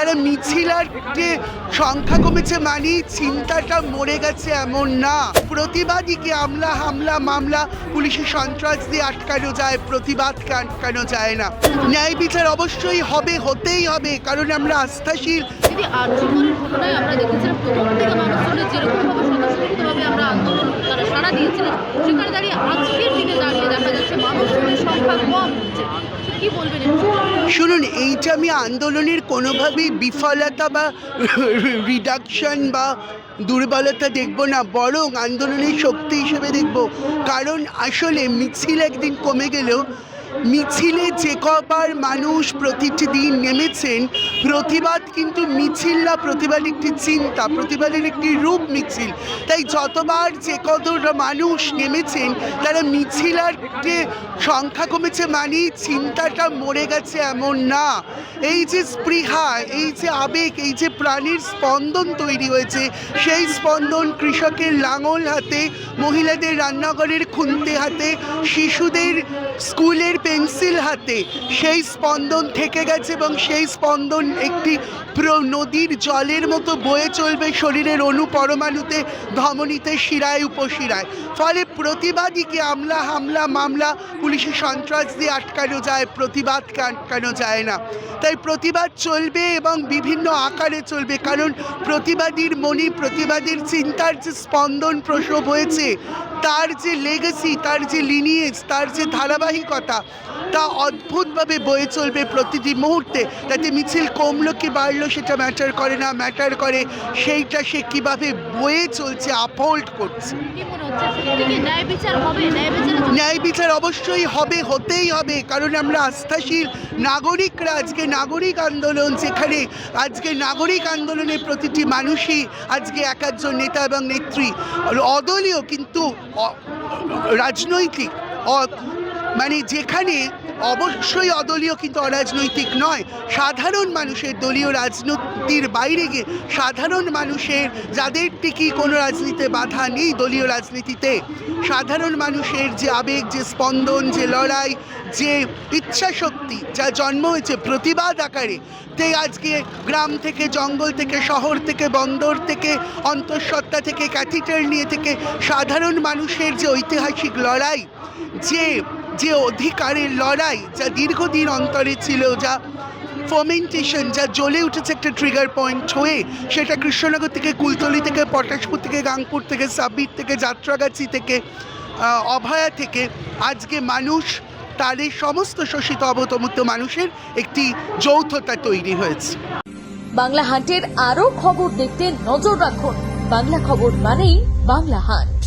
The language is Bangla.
তারা মিছিল আর যে সংখ্যা কমেছে মানে চিন্তাটা মরে গেছে এমন না। প্রতিবাদী কি হামলা হামলা মামলা পুলিশের সন্ত্রাস দিয়ে আটকানো যায়, প্রতিবাদ আটকানো যায় না। ন্যায় বিচার অবশ্যই হবে, হতেই হবে, কারণ আমরা আস্থাশীল। যদি আর্যিকরের ঘটনায় আমরা দেখেছিলাম প্রত্যেকটা মানুষজনের যেরকমভাবে স্বতঃস্ফূর্তভাবে আমরা আন্দোলন তারা সাড়া দিয়েছিলেন, সেখানে দাঁড়িয়ে আজকের দিনে দাঁড়িয়ে দেখা যাচ্ছে মানুষজনের সংখ্যা কম হচ্ছে। কি বলবেন? শুনুন, এইটা আমি আন্দোলনের কোনোভাবেই বিফলতা বা রিডাকশন বা দুর্বলতা দেখব না, বরং আন্দোলনের শক্তি হিসেবে দেখব। কারণ আসলে মিছিল একদিন কমে গেলেও মিছিলে যে কবার মানুষ প্রতিটি দিন নেমেছেন, প্রতিবাদ কিন্তু মিছিল না, প্রতিবাদ একটি চিন্তা, প্রতিবাদের একটি রূপ মিছিল। তাই যতবার যে কতটা মানুষ নেমেছেন, তারা মিছিল আর যে সংখ্যা কমেছে মানে চিন্তাটা মরে গেছে এমন না। এই যে স্পৃহা, এই যে আবেগ, এই যে প্রাণীর স্পন্দন তৈরি হয়েছে, সেই স্পন্দন কৃষকের লাঙল হাতে, মহিলাদের রান্নাঘরের খুন্তি হাতে, শিশুদের স্কুলের পেন্সিল হাতে, সেই স্পন্দন থেকে গেছে এবং সেই স্পন্দন একটি নদীর জলের মতো বয়ে চলবে শরীরের অণু পরমাণুতে, ধমনীতে, শিরায়, উপশিরায়। ফলে প্রতিবাদী কি হামলা মামলা পুলিশের সন্ত্রাস দিয়ে আটকানো যায়, প্রতিবাদকে আটকানো যায় না। তাই প্রতিবাদ চলবে এবং বিভিন্ন আকারে চলবে, কারণ প্রতিবাদীর মনে, প্রতিবাদীর চিন্তার যে স্পন্দন প্রসব হয়েছে, তার যে লেগেসি, তার যে লিনিয়েজ, তার যে ধারাবাহিকতা, তা অদ্ভুতভাবে বয়ে চলবে প্রতিটি মুহূর্তে। তাতে মিছিল কমলো কি বাড়লো সেটা ম্যাটার করে না, ম্যাটার করে সেইটা সে কীভাবে বয়ে চলছে, আপহোল্ড করছে। ন্যায় বিচার অবশ্যই হবে, হতেই হবে, কারণ আমরা আস্থাশীল নাগরিকরা। আজকে নাগরিক আন্দোলন, যেখানে আজকে নাগরিক আন্দোলনের প্রতিটি মানুষই আজকে এক একজন নেতা এবং নেত্রী, অদলীয় কিন্তু রাজনৈতিক, মানে যেখানে অবশ্যই অদলীয় কিন্তু অরাজনৈতিক নয়, সাধারণ মানুষের, দলীয় রাজনীতির বাইরে গিয়ে সাধারণ মানুষের, যাদের কি কোনো রাজনীতিতে বাধা নেই, দলীয় রাজনীতিতে সাধারণ মানুষের যে আবেগ, যে স্পন্দন, যে লড়াই, যে ইচ্ছা শক্তি, যা জন্ম হয়েছে প্রতিবাদ আকারে, তাই আজকে গ্রাম থেকে, জঙ্গল থেকে, শহর থেকে, বন্দর থেকে, অন্তঃসত্ত্বা থেকে, ক্যাথিড্রাল নিয়ে থেকে সাধারণ মানুষের যে ঐতিহাসিক লড়াই, যে অধিকারের লড়াই, যা দীর্ঘদিন অন্তরে ছিল, যা ফোমেন্টেশন, যা জ্বলে উঠেছে একটা ট্রিগার পয়েন্ট হয়ে, সেটা কৃষ্ণনগর থেকে, কুলতলি থেকে, পটাশপুর থেকে, গাংপুর থেকে, সাব্বির থেকে, যাত্রাগাছি থেকে, অভয়া থেকে, আজকে মানুষ, তাদের সমস্ত শোষিত অবতমিত মানুষের একটি যৌথতা তৈরি হয়েছে। বাংলা হান্টের আরও খবর দেখতে নজর রাখুন। বাংলা খবর মানেই বাংলা হান্ট।